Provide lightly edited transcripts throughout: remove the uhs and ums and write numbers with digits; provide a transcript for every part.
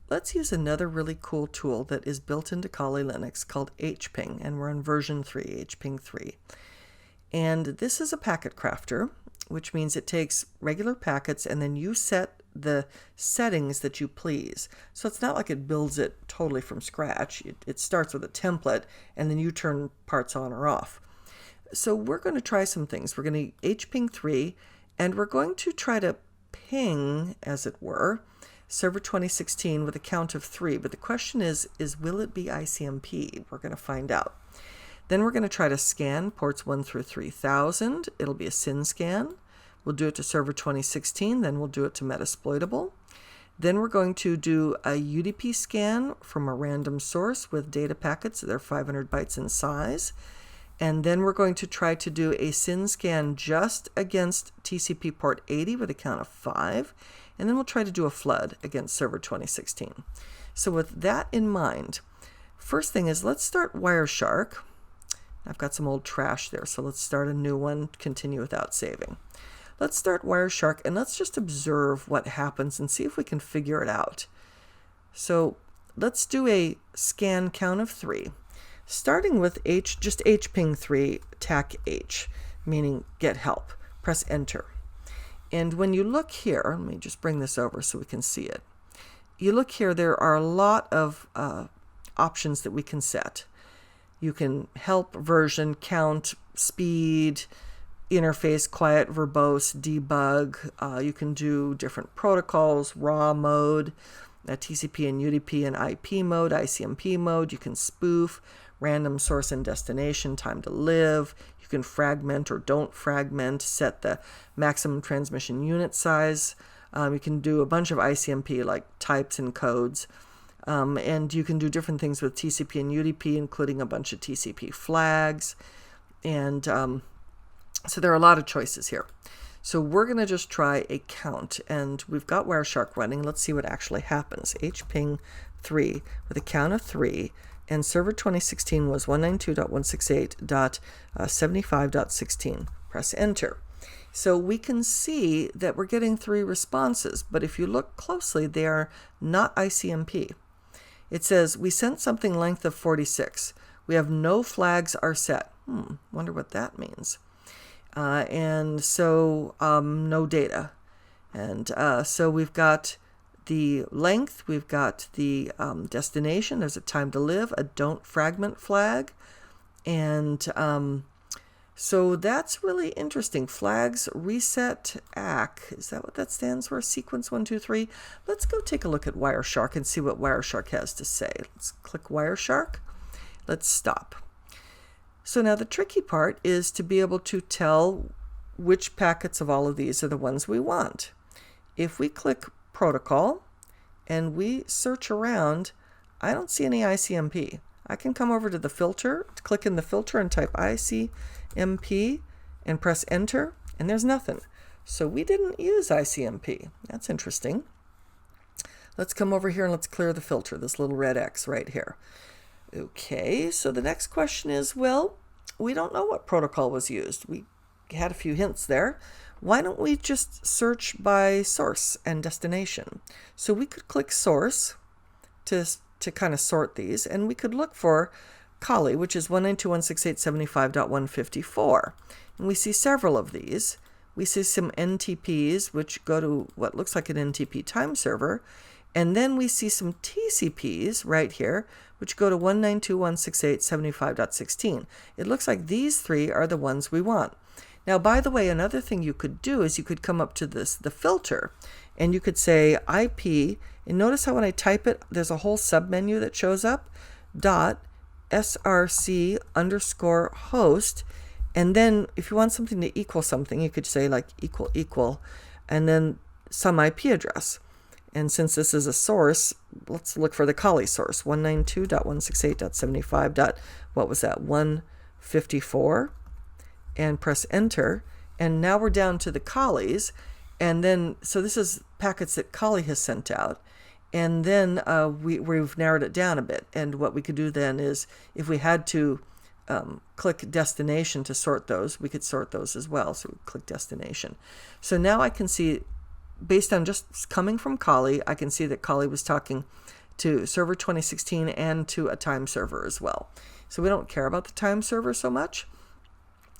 let's use another really cool tool that is built into Kali Linux called Hping, and we're on version 3, Hping3. And this is a packet crafter, which means it takes regular packets and then you set the settings that you please. So it's not like it builds it totally from scratch. It starts with a template and then you turn parts on or off. So we're going to try some things. We're going to Hping3 and we're going to try to ping, as it were, server 2016 with a count of 3. But the question is will it be ICMP? We're going to find out. Then we're going to try to scan ports 1 through 3000. It'll be a SYN scan. We'll do it to server 2016, then we'll do it to Metasploitable. Then we're going to do a UDP scan from a random source with data packets. They're 500 bytes in size. And then we're going to try to do a SYN scan just against TCP port 80 with a count of 5. And then we'll try to do a flood against server 2016. So with that in mind, first thing is let's start Wireshark. I've got some old trash there, so let's start a new one, continue without saving. Let's start Wireshark and let's just observe what happens and see if we can figure it out. So let's do a scan count of 3, starting with just Hping3 TAC H, meaning get help. Press enter. And when you look here, let me just bring this over so we can see it. You look here, there are a lot of options that we can set. You can help, version, count, speed, interface, quiet, verbose, debug. You can do different protocols, raw mode, TCP and UDP and IP mode, ICMP mode. You can spoof, random source and destination, time to live. You can fragment or don't fragment, set the maximum transmission unit size. You can do a bunch of ICMP like types and codes. And you can do different things with TCP and UDP, including a bunch of TCP flags. And so there are a lot of choices here. So we're going to just try a count. And we've got Wireshark running. Let's see what actually happens. Hping3 with a count of 3. And server 2016 was 192.168.75.16. Press enter. So we can see that we're getting 3 responses. But if you look closely, they are not ICMP. It says, we sent something length of 46. We have no flags are set. Wonder what that means. And so no data. And so we've got the length, we've got the destination, there's a time to live, a don't fragment flag. And so that's really interesting. Flags reset ACK. Is that what that stands for? Sequence 1, 2, 3. Let's go take a look at Wireshark and see what Wireshark has to say. Let's click Wireshark. Let's stop. So now the tricky part is to be able to tell which packets of all of these are the ones we want. If we click Protocol and we search around, I don't see any ICMP. I can come over to the filter, click in the filter and type ICMP and press enter, and there's nothing. So we didn't use ICMP. That's interesting. Let's come over here and let's clear the filter, this little red X right here. Okay, so the next question is, well, we don't know what protocol was used. We had a few hints there. Why don't we just search by source and destination? So we could click source to kind of sort these, and we could look for Kali, which is 192.168.75.154. And we see several of these. We see some NTPs, which go to what looks like an NTP time server. And then we see some TCPs right here, which go to 192.168.75.16. It looks like these 3 are the ones we want. Now, by the way, another thing you could do is you could come up to the filter, and you could say IP, and notice how when I type it, there's a whole submenu that shows up, .src_host, and then if you want something to equal something, you could say like equal, and then some IP address. And since this is a source, let's look for the Kali source, 192.168.75. What was that, 154, and press enter. And now we're down to the Kalis. And then, so this is packets that Kali has sent out. And then we've narrowed it down a bit. And what we could do then is, if we had to click destination to sort those, we could sort those as well. So we click destination. So now I can see based on just coming from Kali, I can see that Kali was talking to server 2016 and to a time server as well. So we don't care about the time server so much.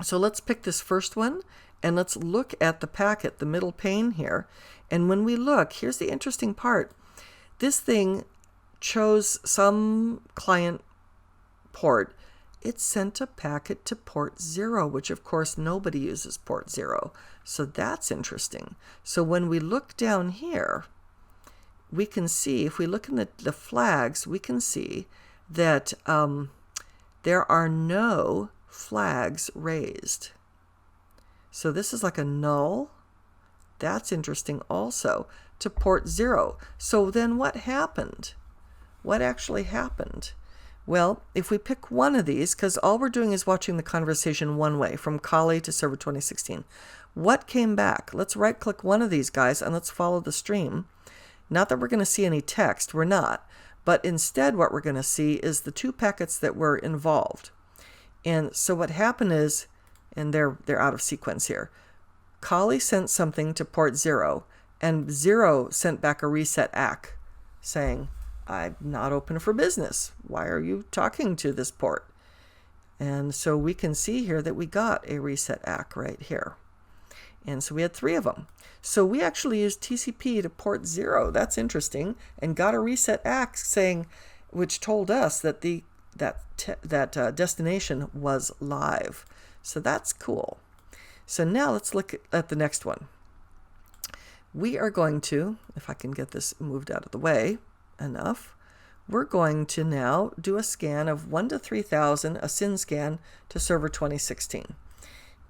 So let's pick this first one and let's look at the packet, the middle pane here. And when we look, here's the interesting part. This thing chose some client port. It sent a packet to port 0, which of course nobody uses port 0. So that's interesting. So when we look down here, we can see, if we look in the flags, we can see that there are no flags raised. So this is like a null. That's interesting also, to port 0. So then what happened? What actually happened? Well, if we pick one of these, because all we're doing is watching the conversation one way, from Kali to server 2016. What came back? Let's right-click one of these guys and let's follow the stream. Not that we're going to see any text, we're not. But instead what we're going to see is the two packets that were involved. And so what happened is, and they're out of sequence here, Kali sent something to port 0, and 0 sent back a reset ACK saying, I'm not open for business. Why are you talking to this port? And so we can see here that we got a reset ACK right here. And so we had 3 of them. So we actually used TCP to port 0. That's interesting. And got a reset ACK saying, which told us that that destination was live. So that's cool. So now let's look at the next one. We are going to, if I can get this moved out of the way enough, we're going to now do a scan of 1 to 3000, a SYN scan to server 2016.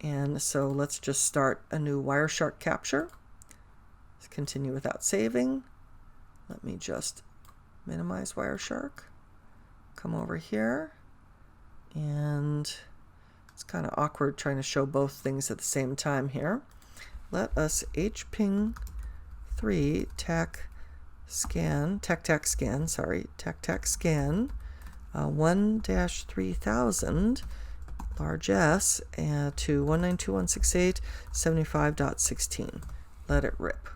And so let's just start a new Wireshark capture. Let's continue without saving. Let me just minimize Wireshark. Come over here. And it's kind of awkward trying to show both things at the same time here. Let us Hping3 scan 1-3000 large S to 192.168.75.16. Let it rip.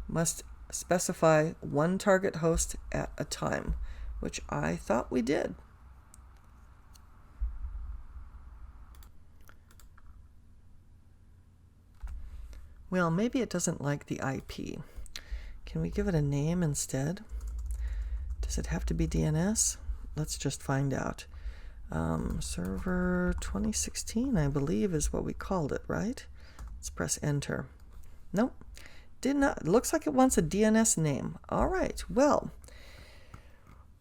Must specify one target host at a time, which I thought we did. Well, maybe it doesn't like the IP. Can we give it a name instead? Does it have to be DNS? Let's just find out. Server 2016, I believe, is what we called it, right? Let's press enter. Nope. Did not. Looks like it wants a DNS name. All right. Well,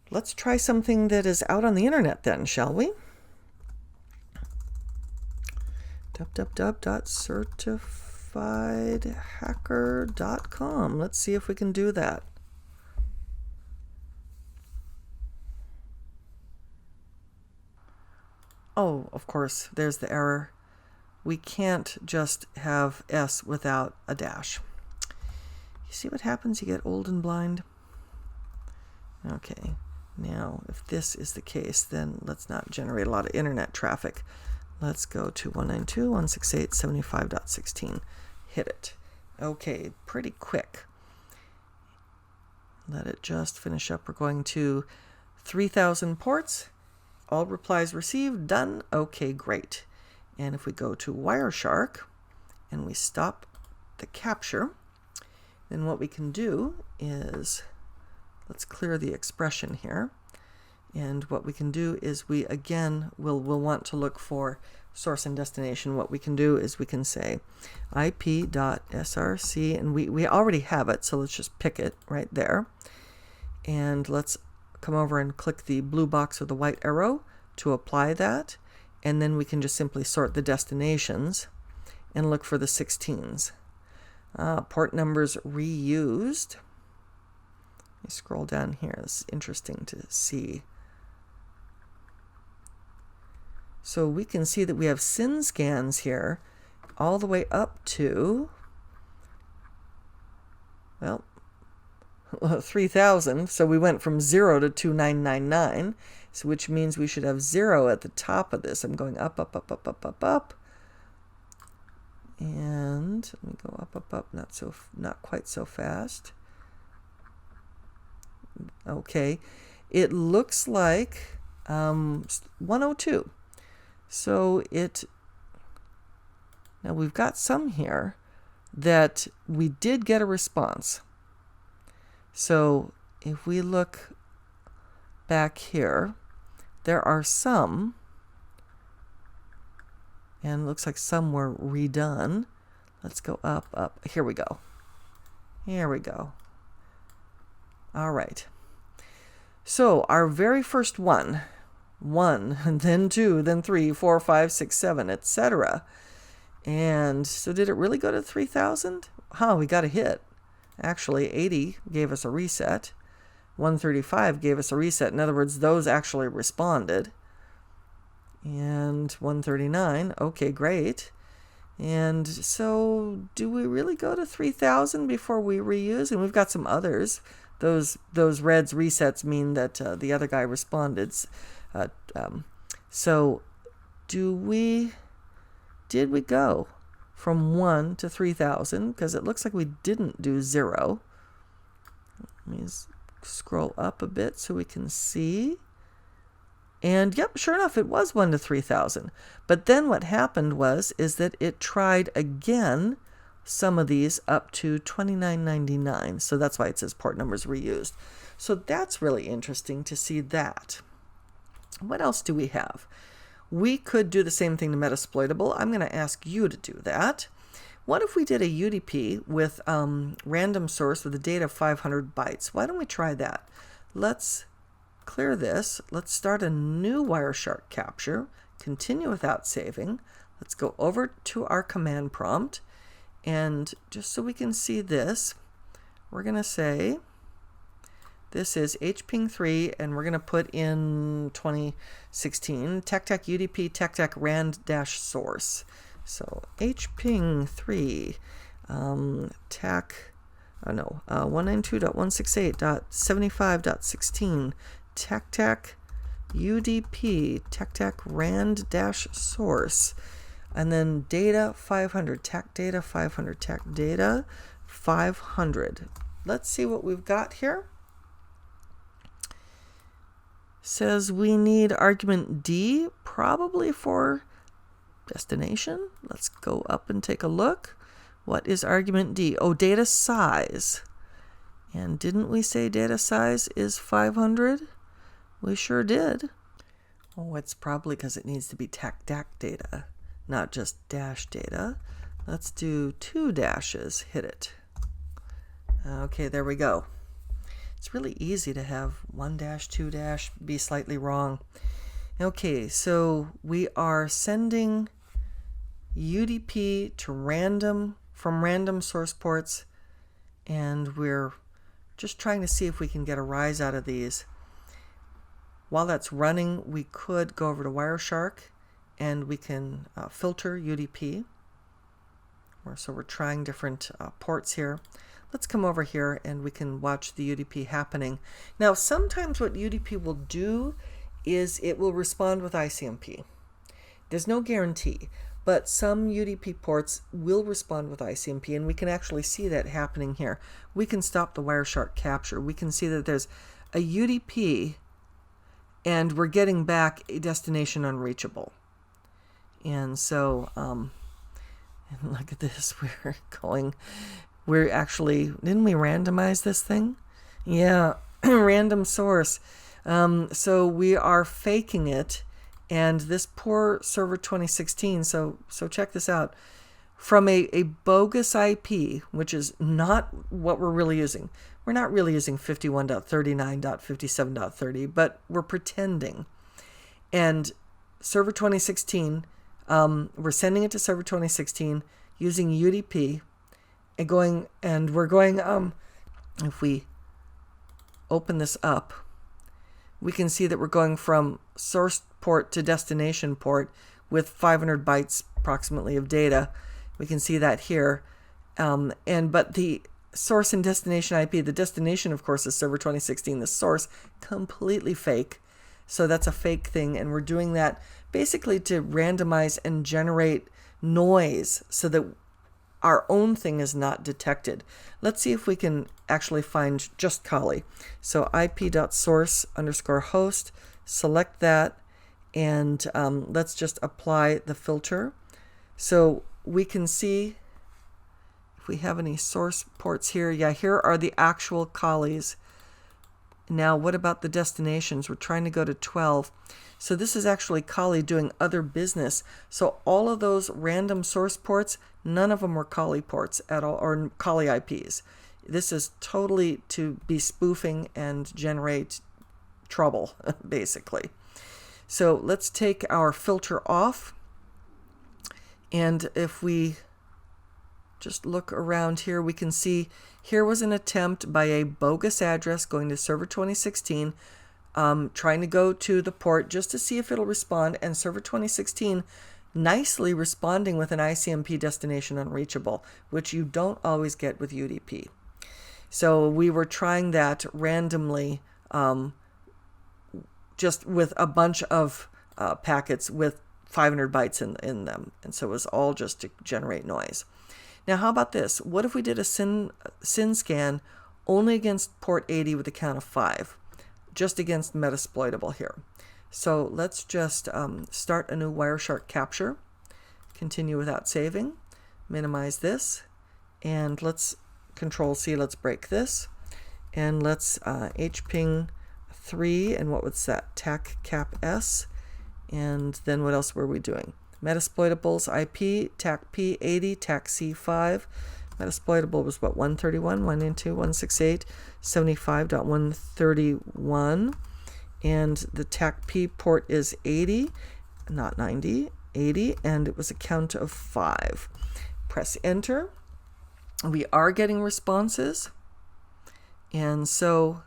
let's try something that is out on the internet then, shall we? www.certifiedhacker.com. Let's see if we can do that. Oh, of course, there's the error. We can't just have S without a dash. You see what happens? You get old and blind. Okay, now if this is the case, then let's not generate a lot of internet traffic. Let's go to 192.168.75.16. Hit it. Okay, pretty quick. Let it just finish up. We're going to 3000 ports. All replies received, done. Okay, great. And if we go to Wireshark and we stop the capture, then what we can do is, let's clear the expression here. And what we can do is we, again, will want to look for source and destination. What we can do is we can say ip.src, and we already have it, so let's just pick it right there. And let's come over and click the blue box with the white arrow to apply that. And then we can just simply sort the destinations and look for the 16s. Port numbers reused. Let me scroll down here. This is interesting to see. So we can see that we have SYN scans here all the way up to, well, 3000. So we went from 0 to 2999, so which means we should have 0 at the top of this. I'm going up, up, up, up, up, up, up. And let me go up, not quite so fast. Okay, it looks like 102. So now we've got some here that we did get a response. So if we look back here, there are some, and it looks like some were redone. Let's go up. Here we go. All right. So our very first one, and then 2, then 3, 4, 5, 6, 7, etc. And so did it really go to 3,000? We got a hit. Actually, 80 gave us a reset. 135 gave us a reset. In other words, those actually responded. And 139, okay, great. And so do we really go to 3,000 before we reuse? And we've got some others. Those reds resets mean that the other guy responded. So did we go from 1 to 3,000? Because it looks like we didn't do 0. Let me scroll up a bit so we can see. And yep, sure enough, it was 1 to 3,000. But then what happened is that it tried again some of these up to 2999. So that's why it says port numbers reused. So that's really interesting to see that. What else do we have? We could do the same thing to Metasploitable. I'm going to ask you to do that. What if we did a UDP with random source with a data of 500 bytes? Why don't we try that? Let's clear this. Let's start a new Wireshark capture. Continue without saving. Let's go over to our command prompt. And just so we can see this, we're going to say this is Hping3, and we're going to put in 2016 TechTech UDP TechTech rand-source. So Hping3 192.168.75.16 TechTech UDP TechTech rand-source. And then data 500, tech data 500, tech data 500. Let's see what we've got here. Says we need argument D, probably for destination. Let's go up and take a look. What is argument D? Oh, data size. And didn't we say data size is 500? We sure did. Oh, it's probably because it needs to be TechDAC data, not just dash data. Let's do 2 dashes, hit it. Okay, there we go. It's really easy to have 1 dash, 2 dash be slightly wrong. Okay, so we are sending UDP to from random source ports, and we're just trying to see if we can get a rise out of these. While that's running, we could go over to Wireshark and we can filter UDP. So we're trying different ports here. Let's come over here and we can watch the UDP happening. Now, sometimes what UDP will do is it will respond with ICMP. There's no guarantee, but some UDP ports will respond with ICMP, and we can actually see that happening here. We can stop the Wireshark capture. We can see that there's a UDP and we're getting back a destination unreachable. And so, and look at this, we're actually, didn't we randomize this thing? Yeah, random source. So we are faking it, and this poor server 2016, so check this out. From a bogus IP, which is not what we're really using. We're not really using 51.39.57.30, but we're pretending. And server 2016, we're sending it to server 2016 using UDP and we're going, if we open this up, we can see that we're going from source port to destination port with 500 bytes approximately of data. We can see that here. But the source and destination IP, the destination, of course, is server 2016. The source, completely fake. So that's a fake thing. And we're doing that basically to randomize and generate noise so that our own thing is not detected. Let's see if we can actually find just Kali. So ip.source_host, select that, and let's just apply the filter. So we can see if we have any source ports here. Yeah, here are the actual Kalis. Now, what about the destinations? We're trying to go to 12. So this is actually Kali doing other business. So all of those random source ports, none of them were Kali ports at all, or Kali IPs. This is totally to be spoofing and generate trouble, basically. So let's take our filter off. And if we just look around here, we can see here was an attempt by a bogus address going to server 2016, trying to go to the port just to see if it'll respond, and server 2016 nicely responding with an ICMP destination unreachable, which you don't always get with UDP. So we were trying that randomly, just with a bunch of packets with 500 bytes in them, and so it was all just to generate noise. Now, how about this? What if we did a SYN scan only against port 80 with a count of 5, just against Metasploitable here? So let's just start a new Wireshark capture, continue without saving, minimize this, and let's Control-C, let's break this, and let's Hping3, and what was that? TAC cap S, and then what else were we doing? Metasploitable's IP, TAC P80, TAC C5. Metasploitable was what, 131, 192, 168, 75.131. And the TAC P port is 80, not 90, 80, and it was a count of 5. Press enter. We are getting responses. And so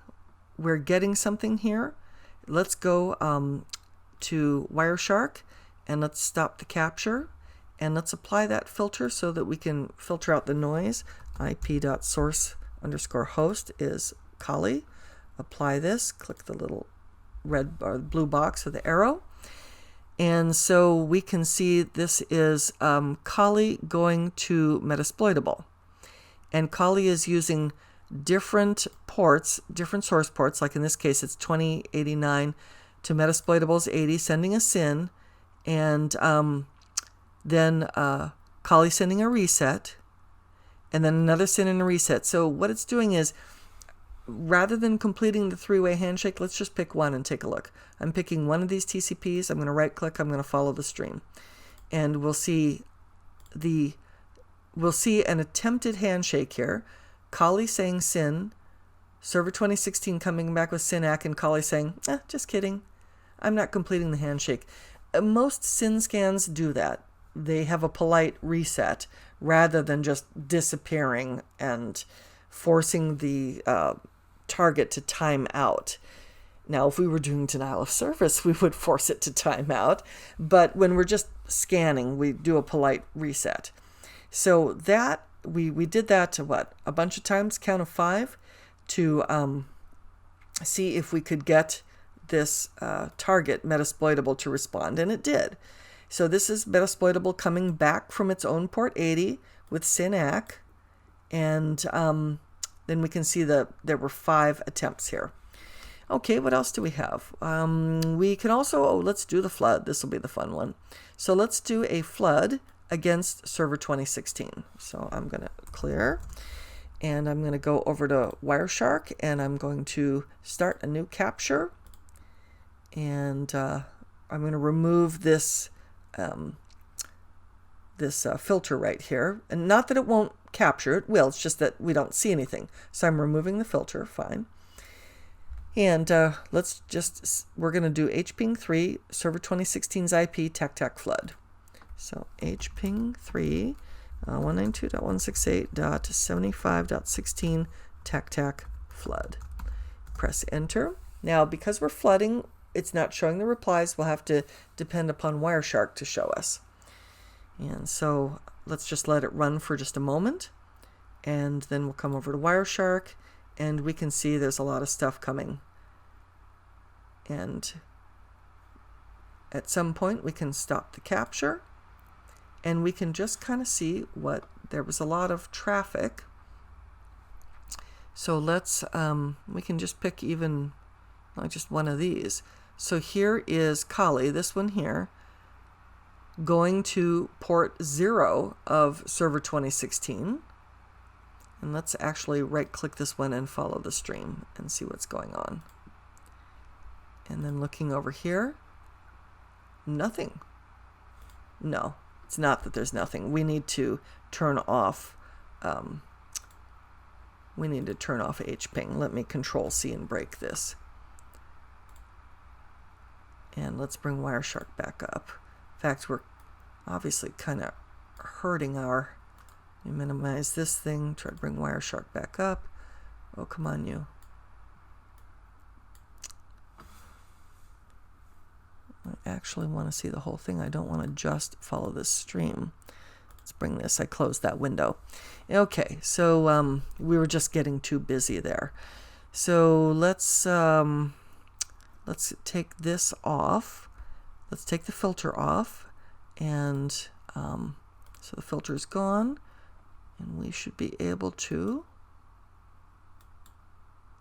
we're getting something here. Let's go to Wireshark, and let's stop the capture, and let's apply that filter so that we can filter out the noise. ip.source_host is Kali. Apply this, click the little red or blue box with the arrow. And so we can see this is Kali going to Metasploitable. And Kali is using different ports, different source ports, like in this case it's 2089 to Metasploitable's 80, sending a SYN, and then Kali sending a reset, and then another SYN and a reset. So what it's doing is, rather than completing the three-way handshake, let's just pick one and take a look. I'm picking one of these TCPs. I'm going to right-click. I'm going to follow the stream, and we'll see an attempted handshake here. Kali saying SYN, server 2016 coming back with SYN-ACK, and Kali saying, just kidding, I'm not completing the handshake. Most SYN scans do that. They have a polite reset rather than just disappearing and forcing the target to time out. Now, if we were doing denial of service, we would force it to time out. But when we're just scanning, we do a polite reset. So that we did that to what? A bunch of times, count of 5, to see if we could get this target Metasploitable to respond, and it did. So this is Metasploitable coming back from its own port 80 with SYN-ACK, and then we can see that there were 5 attempts here. Okay, what else do we have? We can also, let's do the flood. This will be the fun one. So let's do a flood against server 2016. So I'm going to clear, and I'm going to go over to Wireshark, and I'm going to start a new capture. And I'm going to remove this filter right here. And not that it won't capture, it will. It's just that we don't see anything. So I'm removing the filter, fine. And we're going to do Hping3 server 2016's IP TAC flood. So Hping3 192.168.75.16 TAC flood. Press enter. Now, because we're flooding, it's not showing the replies. We'll have to depend upon Wireshark to show us. And so let's just let it run for just a moment. And then we'll come over to Wireshark, and we can see there's a lot of stuff coming. And at some point, we can stop the capture, and we can just kind of see what there was a lot of traffic. So let's, we can just pick even like just one of these. So here is Kali, this one here, going to port 0 of server 2016. And let's actually right-click this one and follow the stream and see what's going on. And then looking over here, nothing. No, it's not that there's nothing. We need to turn off Hping. Let me Control-C and break this. And let's bring Wireshark back up. In fact, we're obviously kind of hurting our... Let me minimize this thing, try to bring Wireshark back up. Oh, come on, you. I actually want to see the whole thing. I don't want to just follow this stream. Let's bring this. I closed that window. Okay, so we were just getting too busy there. So let's take this off. Let's take the filter off, and so the filter is gone, and we should be able to.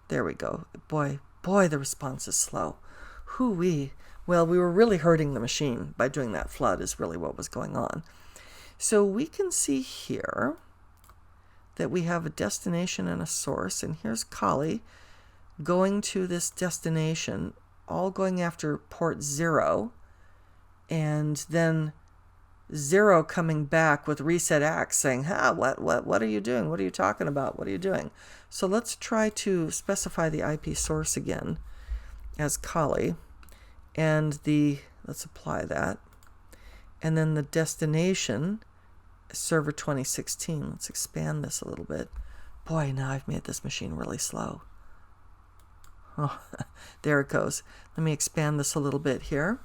There we go. Boy, the response is slow. Hoo-wee. Well, we were really hurting the machine by doing that flood is really what was going on. So we can see here that we have a destination and a source, and here's Kali going to this destination, all going after port 0, and then 0 coming back with reset X saying, what are you doing? What are you talking about? What are you doing? So let's try to specify the IP source again as Kali, and let's apply that, and then the destination server 2016. Let's expand this a little bit. Boy, now I've made this machine really slow. Oh, there it goes. Let me expand this a little bit here,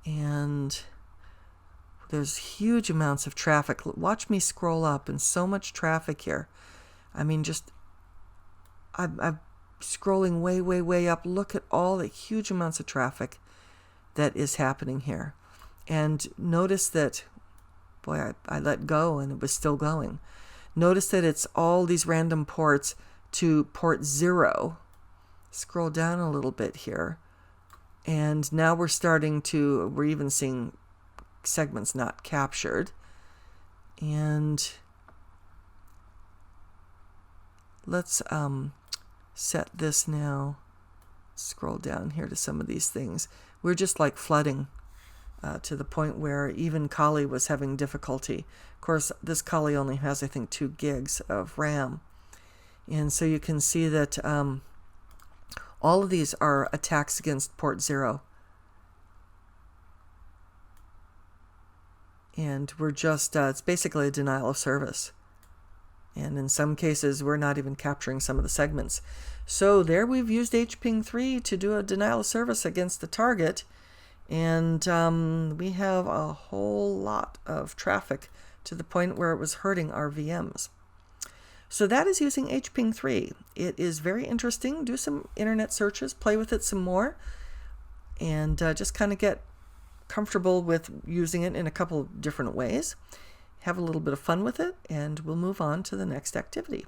and there's huge amounts of traffic. Watch me scroll up, and so much traffic here. I mean, just I'm scrolling way up. Look at all the huge amounts of traffic that is happening here. And notice that, boy, I let go and it was still going. Notice that it's all these random ports to port 0. Scroll down a little bit here. And now we're even seeing segments not captured. And let's set this now. Scroll down here to some of these things. We're just like flooding to the point where even Kali was having difficulty. Of course, this Kali only has, I think, 2 gigs of RAM. And so you can see that all of these are attacks against port 0. And we're just, it's basically a denial of service. And in some cases, we're not even capturing some of the segments. So there we've used Hping3 to do a denial of service against the target. And we have a whole lot of traffic to the point where it was hurting our VMs. So that is using Hping3. It is very interesting. Do some internet searches, play with it some more, and just kind of get comfortable with using it in a couple different ways. Have a little bit of fun with it, and we'll move on to the next activity.